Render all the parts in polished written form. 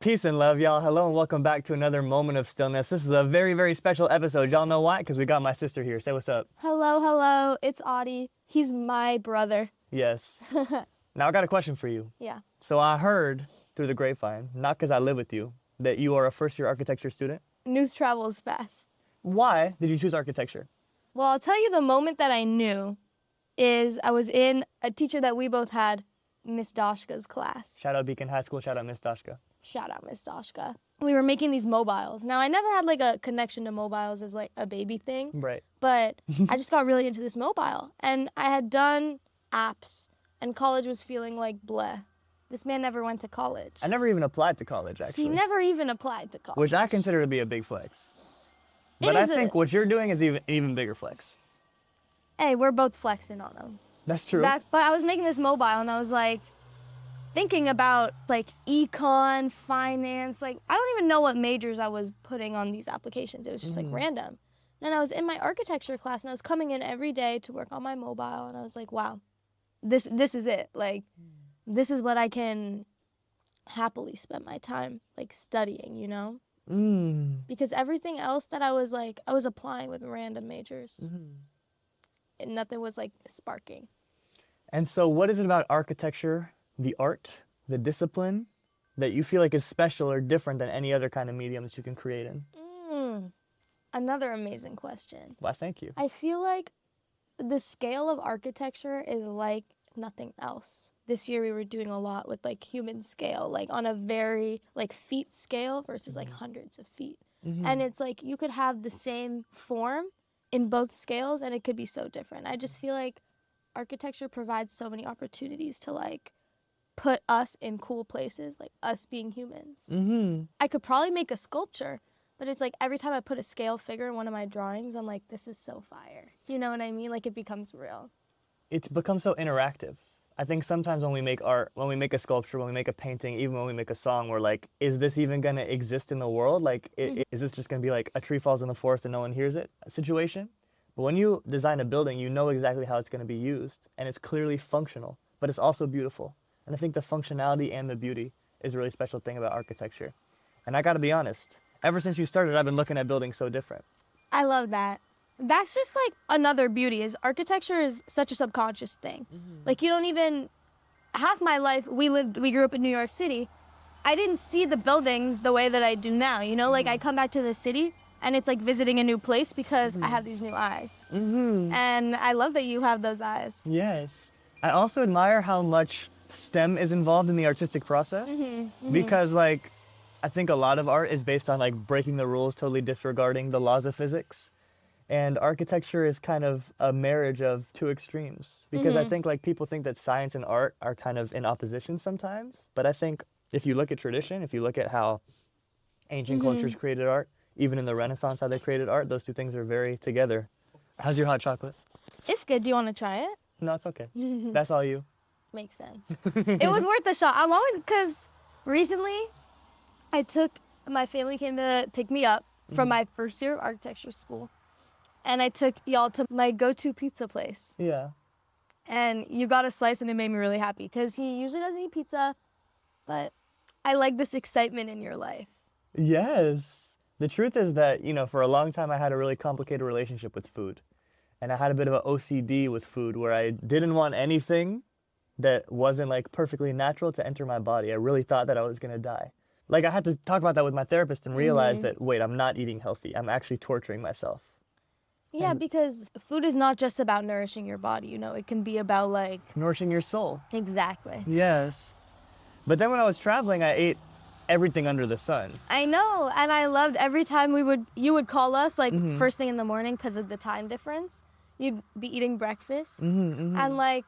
Peace and love, y'all. Hello and welcome back to another moment of stillness. This is a very, very special episode. Y'all know why? Because we got my sister here. Say what's up. Hello. It's Ari. He's my brother. Yes. Now I got a question for you. Yeah. So I heard through the grapevine, not because I live with you, that you are a first-year architecture student. News travels fast. Why did you choose architecture? Well, I'll tell you the moment that I knew is I was in a teacher that we both had, Miss Doshka's class. Shout out Beacon High School. Shout out Miss Dashka. Shout out Miss Doshka. We were making these mobiles. Now, I never had like a connection to mobiles as like a baby thing. Right. But I just got really into this mobile. And I had done apps and college was feeling like bleh. This man never went to college. I never even applied to college, actually. He never even applied to college. Which I consider to be a big flex. But I think what you're doing is even bigger flex. Hey, we're both flexing on them. That's true. But I was making this mobile and I was like thinking about like econ, finance, like I don't even know what majors I was putting on these applications. It was just like random. Then I was in my architecture class and I was coming in every day to work on my mobile and I was like, wow, this is it. Like this is what I can happily spend my time like studying, you know? Because everything else that I was applying with random majors. And nothing was like sparking. And so what is it about architecture, the art, the discipline, that you feel like is special or different than any other kind of medium that you can create in? Another amazing question. Why, thank you. I feel like the scale of architecture is like nothing else. This year we were doing a lot with like human scale, like on a very like feet scale versus like hundreds of feet. And it's like you could have the same form in both scales and it could be so different. I just feel like architecture provides so many opportunities to like put us in cool places, like us being humans. I could probably make a sculpture, but it's like every time I put a scale figure in one of my drawings, I'm like, this is so fire. You know what I mean? Like it becomes real. It's become so interactive. I think sometimes when we make art, when we make a sculpture, when we make a painting, even when we make a song, we're like, is this even gonna exist in the world? Like, is this just gonna be like a tree falls in the forest and no one hears it situation? But when you design a building, you know exactly how it's gonna be used and it's clearly functional, but it's also beautiful. And I think the functionality and the beauty is a really special thing about architecture. And I gotta be honest, ever since you started, I've been looking at buildings so different. I love that. That's just like another beauty is architecture is such a subconscious thing. Like you don't even, half my life we grew up in New York City. I didn't see the buildings the way that I do now, you know, like I come back to the city and it's like visiting a new place because I have these new eyes. And I love that you have those eyes. Yes. I also admire how much STEM is involved in the artistic process because like, I think a lot of art is based on like breaking the rules, totally disregarding the laws of physics. And architecture is kind of a marriage of two extremes because I think like people think that science and art are kind of in opposition sometimes. But I think if you look at tradition, if you look at how ancient cultures created art, even in the Renaissance, how they created art, those two things are very together. How's your hot chocolate? It's good. Do you want to try it? No, it's okay. That's all you. Makes sense. It was worth the shot. I'm always, because recently my family came to pick me up from my first year of architecture school. And I took y'all to my go-to pizza place. Yeah. And you got a slice and it made me really happy because he usually doesn't eat pizza, but I like this excitement in your life. Yes. The truth is that, you know, for a long time I had a really complicated relationship with food. And I had a bit of an OCD with food where I didn't want anything that wasn't like perfectly natural to enter my body. I really thought that I was gonna die. Like I had to talk about that with my therapist and realize that, wait, I'm not eating healthy. I'm actually torturing myself. Yeah, because food is not just about nourishing your body, you know, it can be about like... Nourishing your soul. Exactly. Yes. But then when I was traveling, I ate everything under the sun. I know, and I loved every time you would call us like first thing in the morning because of the time difference. You'd be eating breakfast. And like,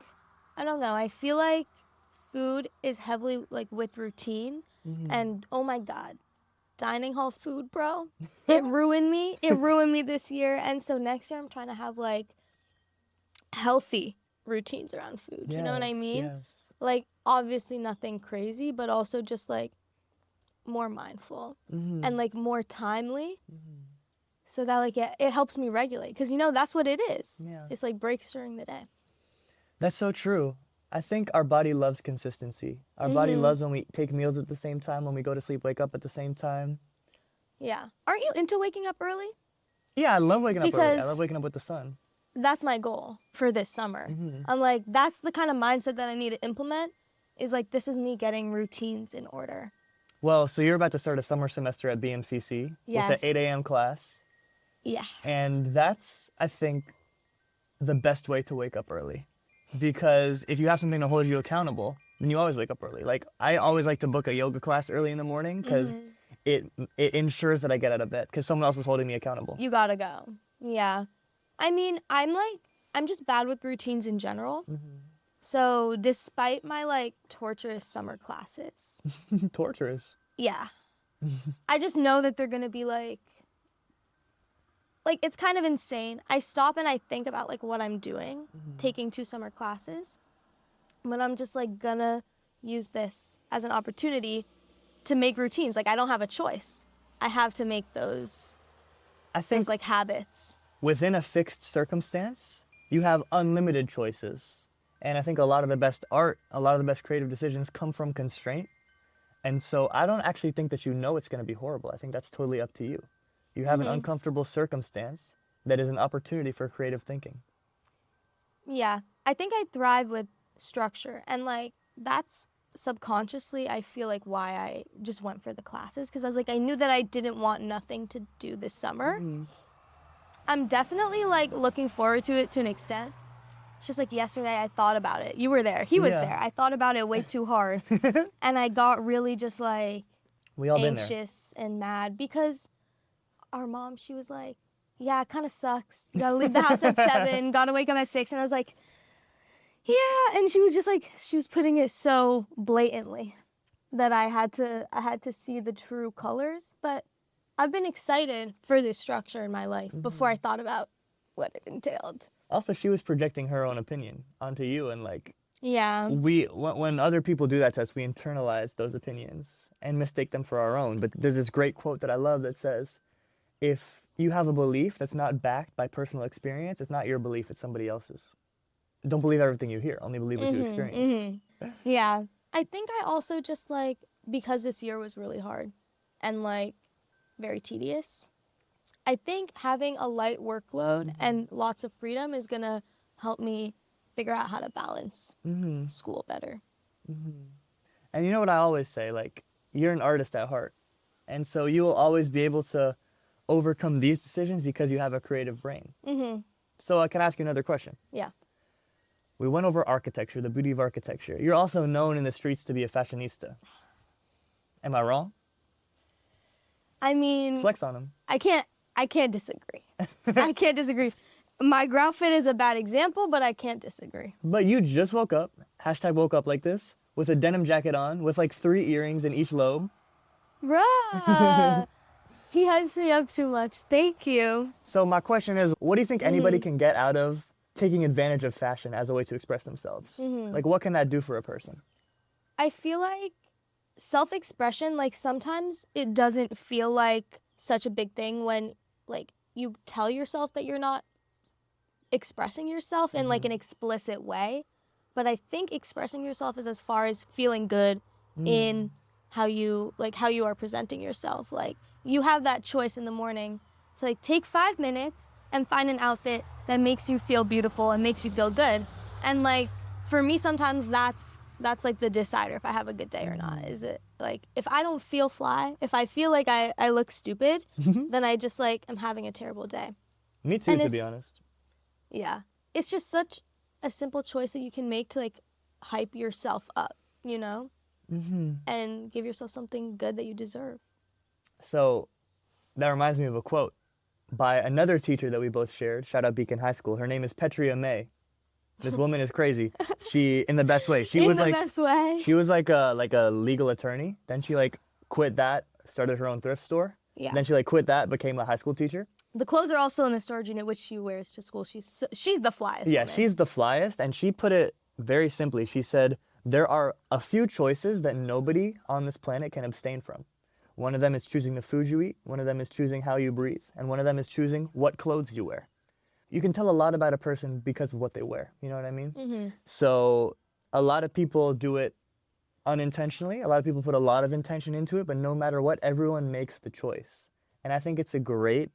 I don't know, I feel like food is heavily like with routine and oh my God. Dining hall food, bro. It ruined me. It ruined me this year. And so next year I'm trying to have like healthy routines around food. You know what I mean? Yes. Like obviously nothing crazy, but also just like more mindful and like more timely. So that like it helps me regulate. Because you know, that's what it is. Yeah. It's like breaks during the day. That's so true. I think our body loves consistency. Our body loves when we take meals at the same time, when we go to sleep, wake up at the same time. Yeah. Aren't you into waking up early? Yeah, I love waking up early. I Because love waking up with the sun. that's my goal for this summer. I'm like, that's the kind of mindset that I need to implement, is like, this is me getting routines in order. Well, so you're about to start a summer semester at BMCC with an Yes. 8 a.m. class. Yeah. And that's, I think, the best way to wake up early. Because if you have something to hold you accountable, then you always wake up early. Like, I always like to book a yoga class early in the morning because it ensures that I get out of bed because someone else is holding me accountable. You gotta go. Yeah. I mean, I'm just bad with routines in general. So despite my like torturous summer classes, Torturous. yeah, I just know that they're gonna be like it's kind of insane. I stop and I think about like what I'm doing, taking 2 summer classes, but I'm just like gonna use this as an opportunity to make routines. Like I don't have a choice. I have to make those I think like habits. within a fixed circumstance, you have unlimited choices. And I think a lot of the best art, a lot of the best creative decisions come from constraint. And so I don't actually think that you know it's going to be horrible. I think that's totally up to you. You have an uncomfortable circumstance that is an opportunity for creative thinking. Yeah, I think I thrive with structure, and like that's subconsciously I feel like why I just went for the classes, because I was like, I knew that I didn't want nothing to do this summer. I'm definitely like looking forward to it to an extent. It's just like yesterday I thought about it. You were there. He was there. I thought about it way too hard. And I got really just like We all been there. anxious and mad because our mom, she was like, yeah, it kind of sucks. You gotta leave the house at 7, gotta wake up at 6. And I was like, yeah. And she was just like, she was putting it so blatantly that I had to see the true colors. But I've been excited for this structure in my life before I thought about what it entailed. Also, she was projecting her own opinion onto you, and like Yeah. when other people do that to us, we internalize those opinions and mistake them for our own. But there's this great quote that I love that says, if you have a belief that's not backed by personal experience, it's not your belief, it's somebody else's. Don't believe everything you hear, only believe what you experience. Yeah. I think I also just like, because this year was really hard and like very tedious, I think having a light workload and lots of freedom is going to help me figure out how to balance school better. And you know what I always say, like, you're an artist at heart. And so you will always be able to overcome these decisions because you have a creative brain. So I can ask you another question. Yeah. We went over architecture, the beauty of architecture. You're also known in the streets to be a fashionista. Am I wrong? I mean, Flex on them. I can't disagree. I can't disagree. My grout fit is a bad example, but I can't disagree. But you just woke up, hashtag woke up like this, with a denim jacket on, with like 3 earrings in each lobe. Bruh. He hypes me up too much. Thank you. So my question is, what do you think anybody can get out of taking advantage of fashion as a way to express themselves? Like, what can that do for a person? I feel like self-expression, like sometimes it doesn't feel like such a big thing when like you tell yourself that you're not expressing yourself in like an explicit way. But I think expressing yourself is as far as feeling good in how you are presenting yourself. Like you have that choice in the morning. So like take 5 minutes and find an outfit that makes you feel beautiful and makes you feel good. And like for me sometimes that's like the decider if I have a good day or not. Is it like if I don't feel fly, if I feel like I look stupid, then I just like am having a terrible day. Me too, And to be honest. Yeah. It's just such a simple choice that you can make to like hype yourself up, you know? And give yourself something good that you deserve. So that reminds me of a quote by another teacher that we both shared. Shout out Beacon High School. Her name is Petria May. This woman is crazy. She, in the best way. She was like a legal attorney. Then she like quit that, started her own thrift store. Yeah. Then she like quit that, became a high school teacher. The clothes are also in a storage unit, which she wears to school. She's the flyest. Yeah, woman. she's the flyest, and she put it very simply. She said, there are a few choices that nobody on this planet can abstain from. One of them is choosing the food you eat, one of them is choosing how you breathe, and one of them is choosing what clothes you wear. You can tell a lot about a person because of what they wear, you know what I mean? So a lot of people do it unintentionally. A lot of people put a lot of intention into it, but no matter what, everyone makes the choice. And I think it's a great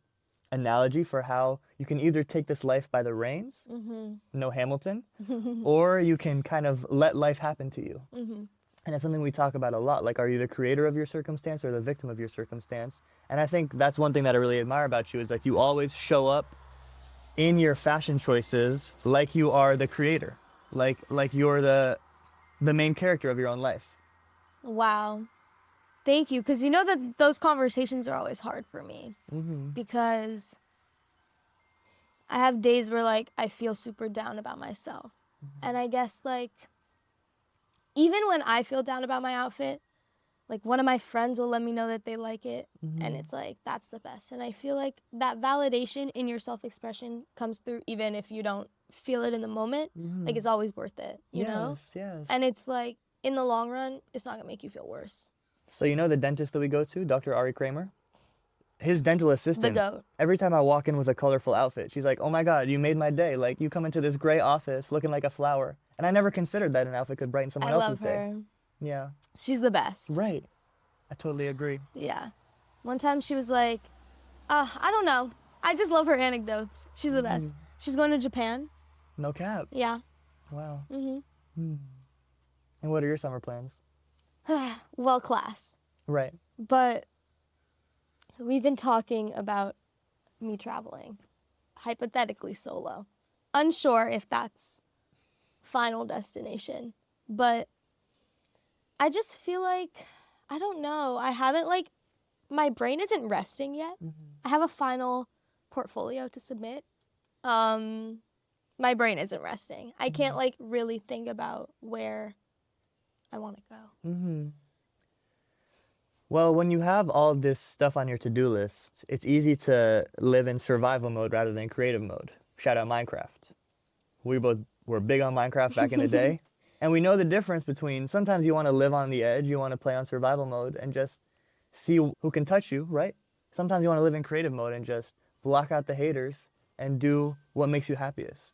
analogy for how you can either take this life by the reins, no Hamilton, or you can kind of let life happen to you. And it's something we talk about a lot. Like, are you the creator of your circumstance or the victim of your circumstance? And I think that's one thing that I really admire about you is like you always show up in your fashion choices like you are the creator, like you're the main character of your own life. Wow. Thank you. Because you know that those conversations are always hard for me. Because I have days where, like, I feel super down about myself. And I guess, like, even when I feel down about my outfit, like, one of my friends will let me know that they like it. And it's like, that's the best. And I feel like that validation in your self-expression comes through even if you don't feel it in the moment. Like, it's always worth it, you know? Yes. And it's like, in the long run, it's not gonna make you feel worse. So you know the dentist that we go to, Dr. Ari Kramer? His dental assistant, The GOAT. every time I walk in with a colorful outfit, she's like, oh my God, you made my day. Like, you come into this gray office looking like a flower. And I never considered that an outfit could brighten someone else's day. I love her. Yeah. She's the best. Right. I totally agree. Yeah. One time she was like, I don't know. I just love her anecdotes. She's the best. She's going to Japan. No cap. Yeah. Wow. And what are your summer plans? Well, class. Right. But we've been talking about me traveling, hypothetically solo. Unsure if that's final destination. But I just feel like, I don't know. I haven't, like, my brain isn't resting yet. I have a final portfolio to submit. My brain isn't resting. I can't, like, really think about where I want to go. Well, when you have all this stuff on your to-do list, it's easy to live in survival mode rather than creative mode. Shout out Minecraft. We both were big on Minecraft back in the day. And we know the difference between sometimes you want to live on the edge, you want to play on survival mode and just see who can touch you, right? Sometimes you want to live in creative mode and just block out the haters and do what makes you happiest.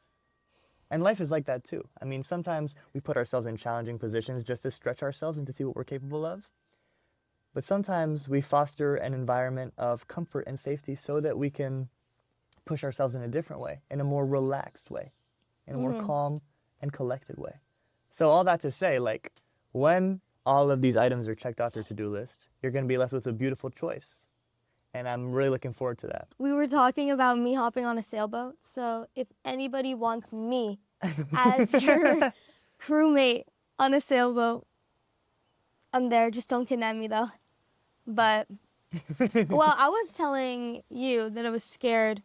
And life is like that too. I mean, sometimes we put ourselves in challenging positions just to stretch ourselves and to see what we're capable of. But sometimes we foster an environment of comfort and safety so that we can push ourselves in a different way, in a more relaxed way, in a more calm and collected way. So all that to say, like, when all of these items are checked off your to-do list, you're going to be left with a beautiful choice. And I'm really looking forward to that. We were talking about me hopping on a sailboat. So if anybody wants me as your crewmate on a sailboat, I'm there. Just don't kidnap me, though. But, well, I was telling you that I was scared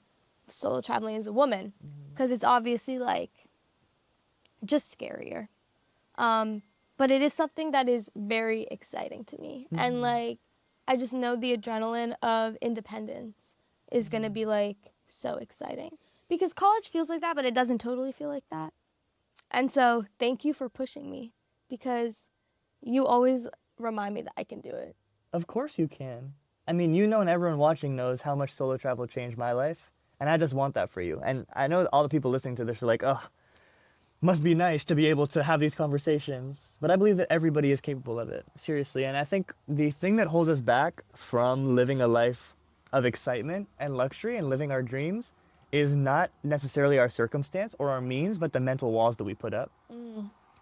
of solo traveling as a woman because it's obviously, like, just scarier. But it is something that is very exciting to me. And, like, I just know the adrenaline of independence is going to be, like, so exciting. Because college feels like that, but it doesn't totally feel like that. And so thank you for pushing me because you always remind me that I can do it. Of course you can. I mean, you know, and everyone watching knows how much solo travel changed my life. And I just want that for you. And I know all the people listening to this are like, oh, must be nice to be able to have these conversations. But I believe that everybody is capable of it, seriously. And I think the thing that holds us back from living a life of excitement and luxury and living our dreams is not necessarily our circumstance or our means, but the mental walls that we put up.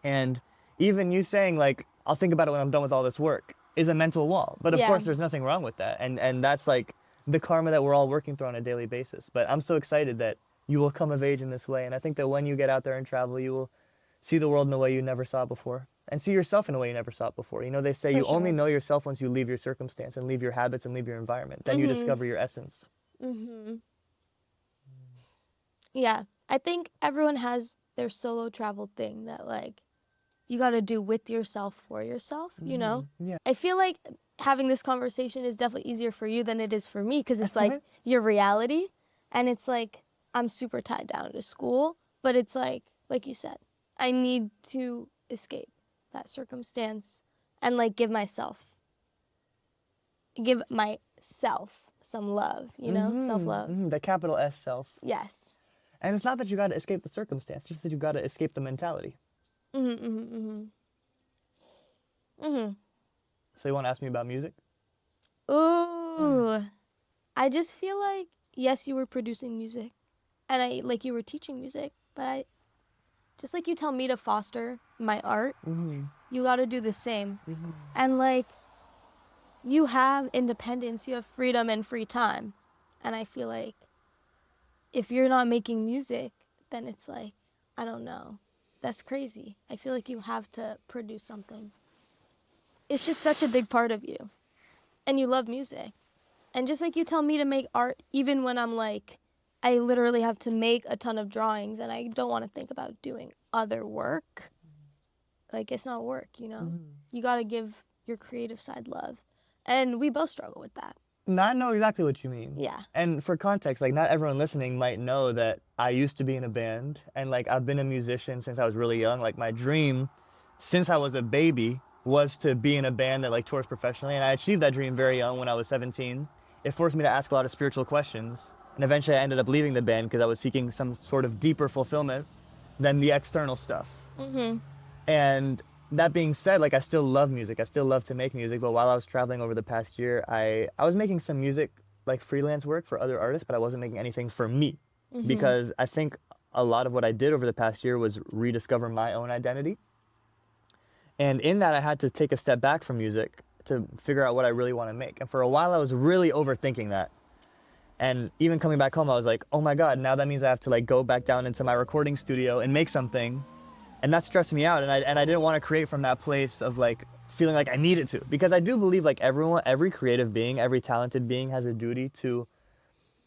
And even you saying, like, I'll think about it when I'm done with all this work is a mental wall. But of course, there's nothing wrong with that. And that's like the karma that we're all working through on a daily basis. But I'm so excited that you will come of age in this way. And I think that when you get out there and travel, you will see the world in a way you never saw it before and see yourself in a way you never saw it before. You know, they say you only know yourself once you leave your circumstance and leave your habits and leave your environment. Then you discover your essence. Yeah, I think everyone has their solo travel thing that, like, you got to do with yourself for yourself, you know? Yeah. I feel like having this conversation is definitely easier for you than it is for me because it's like your reality. And it's like, I'm super tied down to school, but it's like you said, I need to escape that circumstance and, like, give myself some love, you know, self-love. The capital S self. Yes. And it's not that you got to escape the circumstance, just that you got to escape the mentality. Mm-hmm, mm-hmm, mm-hmm. So you want to ask me about music? Ooh. I just feel like, yes, you were producing music, and you were teaching music, but just like you tell me to foster my art, you got to do the same. And like, you have independence, you have freedom and free time. And I feel like if you're not making music, then it's like, I don't know. That's crazy. I feel like you have to produce something. It's just such a big part of you. And you love music. And just like you tell me to make art, even when I'm like, I literally have to make a ton of drawings and I don't want to think about doing other work. Like, it's not work, you know? You got to give your creative side love. And we both struggle with that. No, I know exactly what you mean. Yeah. And for context, like not everyone listening might know that I used to be in a band and like I've been a musician since I was really young. Like my dream since I was a baby was to be in a band that like tours professionally, and I achieved that dream very young when I was 17. It forced me to ask a lot of spiritual questions, and eventually I ended up leaving the band because I was seeking some sort of deeper fulfillment than the external stuff. And that being said, like I still love music. I still love to make music. But while I was traveling over the past year, I was making some music, like freelance work for other artists, but I wasn't making anything for me because I think a lot of what I did over the past year was rediscover my own identity. And in that, I had to take a step back from music to figure out what I really want to make. And for a while, I was really overthinking that. And even coming back home, I was like, oh my God, now that means I have to like go back down into my recording studio and make something. And that stressed me out, and I didn't want to create from that place of like feeling like I needed to, because I do believe like every creative being, every talented being has a duty to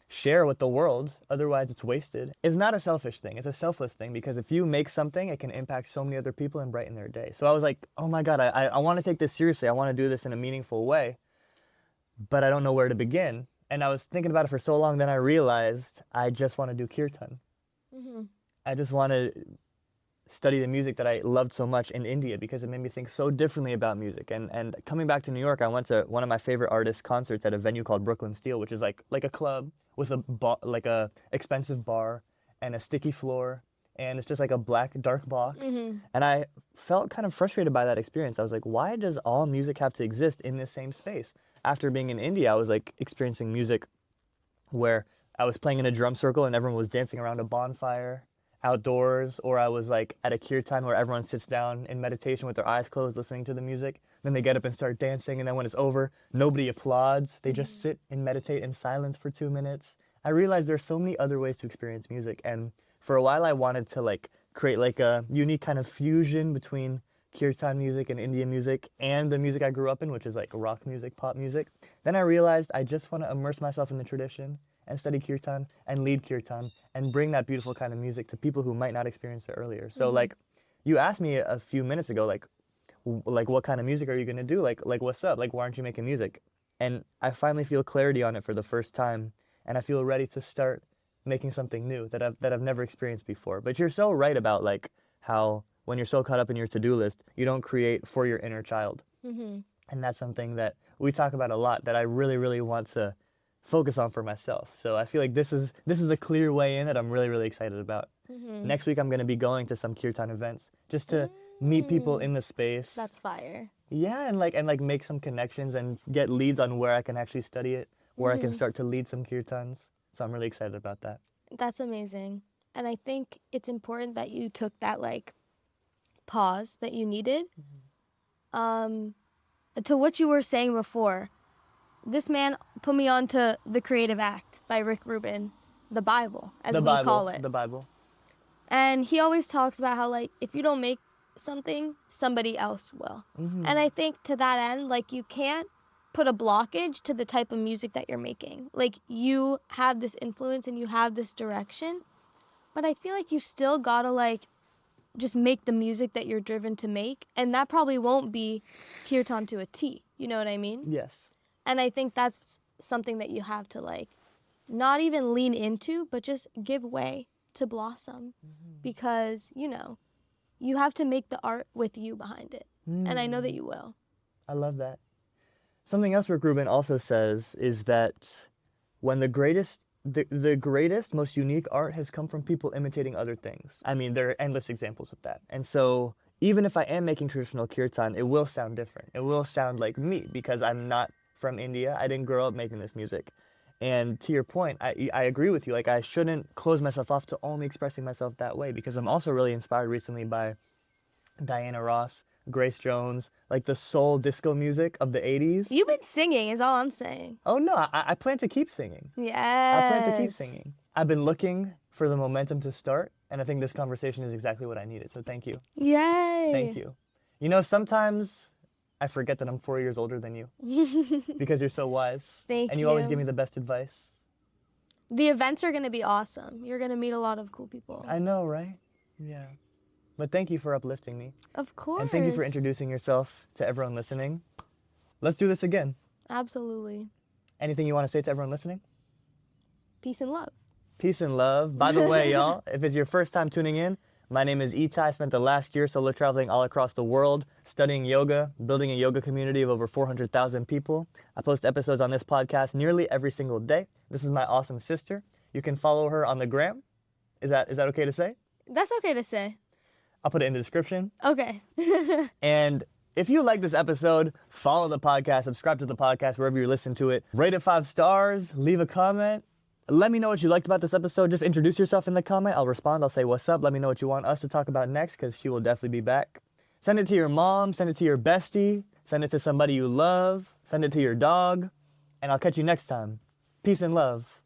share with the world, otherwise it's wasted. It's not a selfish thing, it's a selfless thing, because if you make something, it can impact so many other people and brighten their day. So I was like, oh my God, I want to take this seriously, I want to do this in a meaningful way, but I don't know where to begin. And I was thinking about it for so long, then I realized I just want to do kirtan. I just want to study the music that I loved so much in India because it made me think so differently about music. And coming back to New York, I went to one of my favorite artists' concerts at a venue called Brooklyn Steel, which is like a club with a expensive bar and a sticky floor, and it's just like a black dark box. And I felt kind of frustrated by that experience. I was like, why does all music have to exist in this same space? After being in India, I was like experiencing music where I was playing in a drum circle and everyone was dancing around a bonfire outdoors, or I was like at a kirtan where everyone sits down in meditation with their eyes closed listening to the music. Then they get up and start dancing, and then when it's over, nobody applauds. They just sit and meditate in silence for 2 minutes. I realized there's so many other ways to experience music, and for a while I wanted to like create like a unique kind of fusion between kirtan music and Indian music and the music I grew up in, which is like rock music, pop music. Then I realized I just want to immerse myself in the tradition and study kirtan and lead kirtan and bring that beautiful kind of music to people who might not experience it earlier. So like you asked me a few minutes ago, like what kind of music are you going to do? Like what's up? Like, why aren't you making music? And I finally feel clarity on it for the first time. And I feel ready to start making something new that I've never experienced before. But you're so right about like how when you're so caught up in your to-do list, you don't create for your inner child. And that's something that we talk about a lot that I really, really want to focus on for myself. So I feel like this is a clear way in that I'm really, really excited about. Next week I'm going to be going to some kirtan events just to meet people in the space. That's fire. Yeah, and like make some connections and get leads on where I can actually study it, where I can start to lead some kirtans. So I'm really excited about that. That's amazing. And I think it's important that you took that like pause that you needed. To what you were saying before, this man put me on to The Creative Act by Rick Rubin, the Bible, as we call it. The Bible. And he always talks about how, like, if you don't make something, somebody else will. And I think to that end, like, you can't put a blockage to the type of music that you're making. Like, you have this influence and you have this direction, but I feel like you still gotta, like, just make the music that you're driven to make. And that probably won't be kirtan to a T. You know what I mean? Yes. And I think that's something that you have to, like, not even lean into, but just give way to blossom. Because, you know, you have to make the art with you behind it. And I know that you will. I love that. Something else Rick Rubin also says is that when the greatest, most unique art has come from people imitating other things. I mean, there are endless examples of that. And so even if I am making traditional kirtan, it will sound different. It will sound like me because I'm not from India. I didn't grow up making this music. And to your point, I agree with you. Like, I shouldn't close myself off to only expressing myself that way, because I'm also really inspired recently by Diana Ross, Grace Jones, like the soul disco music of the 80s. You've been singing is all I'm saying. Oh no, I plan to keep singing. Yes. I plan to keep singing. I've been looking for the momentum to start, and I think this conversation is exactly what I needed. So thank you. Yay. Thank you. You know, sometimes I forget that I'm 4 years older than you because you're so wise. Thank and you. you always give me the best advice. The events are going to be awesome. You're going to meet a lot of cool people. I know, right? Yeah. But thank you for uplifting me. Of course. And thank you for introducing yourself to everyone listening. Let's do this again. Absolutely. Anything you want to say to everyone listening? Peace and love. Peace and love. By the way, y'all, if it's your first time tuning in, my name is Itai. I spent the last year solo traveling all across the world, studying yoga, building a yoga community of over 400,000 people. I post episodes on this podcast nearly every single day. This is my awesome sister. You can follow her on the gram. Is that okay to say? That's okay to say. I'll put it in the description. Okay. And if you like this episode, follow the podcast, subscribe to the podcast wherever you listen to it. Rate it 5 stars, leave a comment. Let me know what you liked about this episode. Just introduce yourself in the comment. I'll respond. I'll say what's up. Let me know what you want us to talk about next, because she will definitely be back. Send it to your mom. Send it to your bestie. Send it to somebody you love. Send it to your dog. And I'll catch you next time. Peace and love.